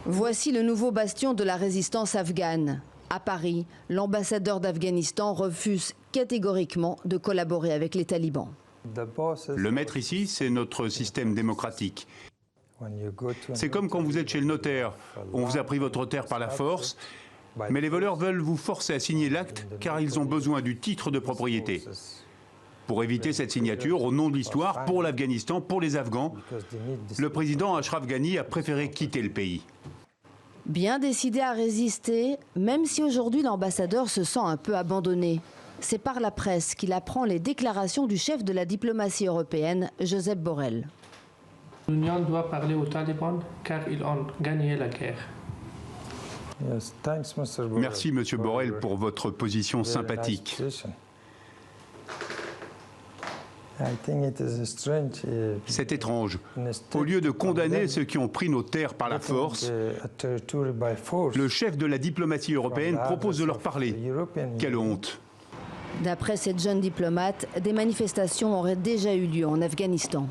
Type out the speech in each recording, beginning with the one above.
Voici le nouveau bastion de la résistance afghane. À Paris, l'ambassadeur d'Afghanistan refuse catégoriquement de collaborer avec les talibans. Le maître ici, c'est notre système démocratique. C'est comme quand vous êtes chez le notaire. On vous a pris votre terre par la force, mais les voleurs veulent vous forcer à signer l'acte car ils ont besoin du titre de propriété. Pour éviter cette signature, au nom de l'histoire, pour l'Afghanistan, pour les Afghans, le président Ashraf Ghani a préféré quitter le pays. Bien décidé à résister, même si aujourd'hui l'ambassadeur se sent un peu abandonné. C'est par la presse qu'il apprend les déclarations du chef de la diplomatie européenne, Josep Borrell. L'Union doit parler aux talibans car ils ont gagné la guerre. Merci, Monsieur Borrell, pour votre position sympathique. C'est étrange. Au lieu de condamner ceux qui ont pris nos terres par la force, le chef de la diplomatie européenne propose de leur parler. Quelle honte! D'après cette jeune diplomate, des manifestations auraient déjà eu lieu en Afghanistan.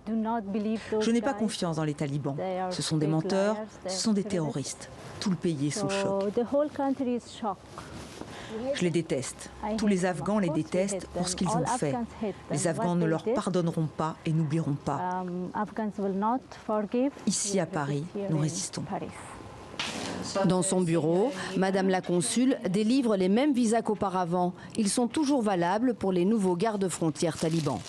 Je n'ai pas confiance dans les talibans. Ce sont des menteurs, ce sont des terroristes. Tout le pays est sous le choc. Je les déteste. Tous les Afghans les détestent pour ce qu'ils ont fait. Les Afghans ne leur pardonneront pas et n'oublieront pas. Ici à Paris, nous résistons. Dans son bureau, Madame la Consul délivre les mêmes visas qu'auparavant. Ils sont toujours valables pour les nouveaux gardes-frontières talibans.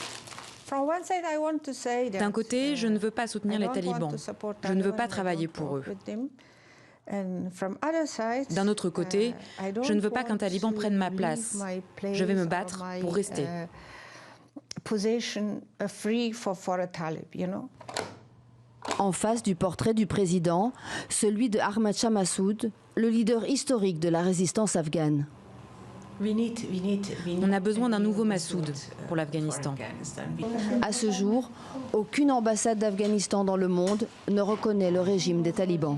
D'un côté, je ne veux pas soutenir les talibans. Je ne veux pas travailler pour eux. D'un autre côté, je ne veux pas qu'un taliban prenne ma place. Je vais me battre pour rester. En face du portrait du président, celui de Ahmad Shah Massoud, le leader historique de la résistance afghane. On a besoin d'un nouveau Massoud pour l'Afghanistan. À ce jour, aucune ambassade d'Afghanistan dans le monde ne reconnaît le régime des talibans.